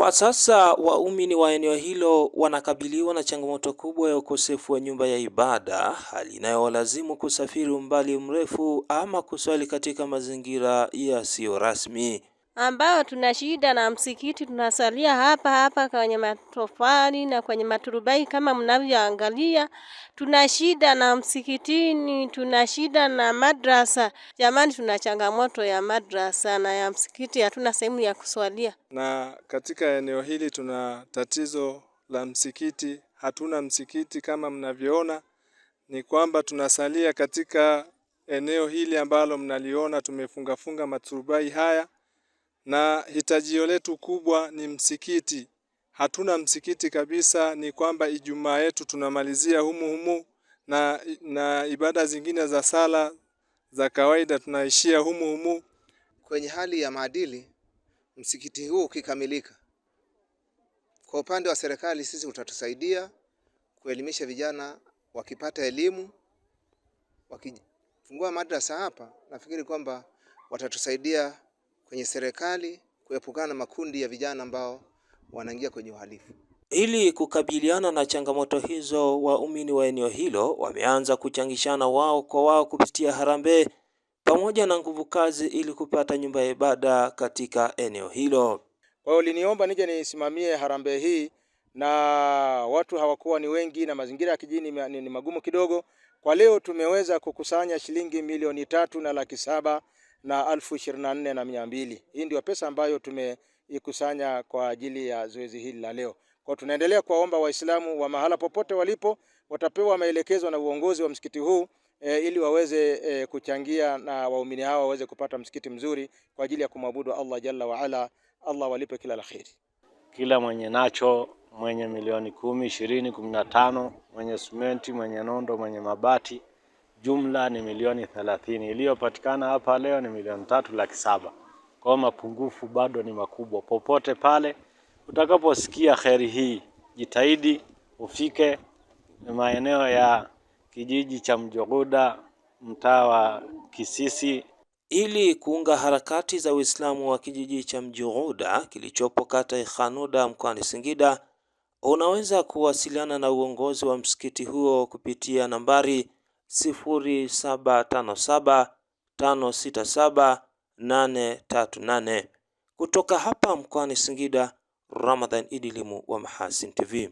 Kwa sasa waumini wa eneo hilo wanakabiliwa na changamoto kubwa ya ukosefu wa nyumba ya ibada, hali inayowalazimu kusafiri umbali mrefu ama kuswali katika mazingira yasiyo rasmi. Ambao tuna shida na msikiti, tunasalia hapa hapa kwenye matofali na kwenye maturubai kama mnavyoangalia. Tuna shida na msikitini, tuna shida na madrasa. Jamani, tuna changamoto ya madrasa na ya msikiti, hatuna sehemu ya kuswalia. Na katika eneo hili tuna tatizo la msikiti, hatuna msikiti kama mnavyoona. Ni kwamba tunasalia katika eneo hili ambalo mnaliona tumefunga maturubai haya, na hitajio letu kubwa ni msikiti. Hatuna msikiti kabisa, ni kwamba Ijumaa yetu tunamalizia humu na ibada zingine za sala za kawaida tunaishia humu. Kwenye hali ya maadili, msikiti huu ukikamilika, kwa upande wa serikali sisi utatusaidia kuelimisha vijana, wakipata elimu, wakifungua madrasa hapa, nafikiri kwamba watatusaidia kwenye serikali kuepukana na makundi ya vijana ambao wanaingia kwenye uhalifu. Ili kukabiliana na changamoto hizo, waumini wa eneo hilo wameanza kuchangishana wao kwa wao kupitia harambee pamoja na nguvu kazi ili kupata nyumba ya ibada katika eneo hilo. Kwa hiyo liniomba nije nisimamie harambee hii, na watu hawakuwa ni wengi na mazingira ya kijini ni magumu kidogo. Kwa leo tumeweza kukusanya shilingi 3,307,024,200. Hii ndio pesa ambayo tumeikusanya kwa ajili ya zoezi hili la leo. Kwa tunaendelea kuwaomba Waislamu wa mahala popote walipo watapewa maelekezo na uongozi wa msikiti huu ili waweze kuchangia na waumini hawa waweze kupata msikiti mzuri kwa ajili ya kumwabudu Allah Jalla wa Ala. Allah walipe kila la kheri. Kila mwenye nacho, mwenye milioni 10, 20, 15, mwenye simenti, mwenye nondo, mwenye mabati, jumla ni milioni 30. Iliyopatikana hapa leo ni milioni 3,700,000. Kwa mapungufu bado ni makubwa. Popote pale utakaposikia kheri hii, jitahidi ufike maeneo ya kijiji cha Mjogoda, mtaa wa Kisisi, ili kuunga harakati za Uislamu wa kijiji cha Mjogoda kilichopo kata ya Khanuda mkoani Singida. Unaweza kuwasiliana na uongozi wa msikiti huo kupitia nambari 0757567838. Kutoka hapa mkoani Singida, Ramadhan Idilimu wa Mahasin TV.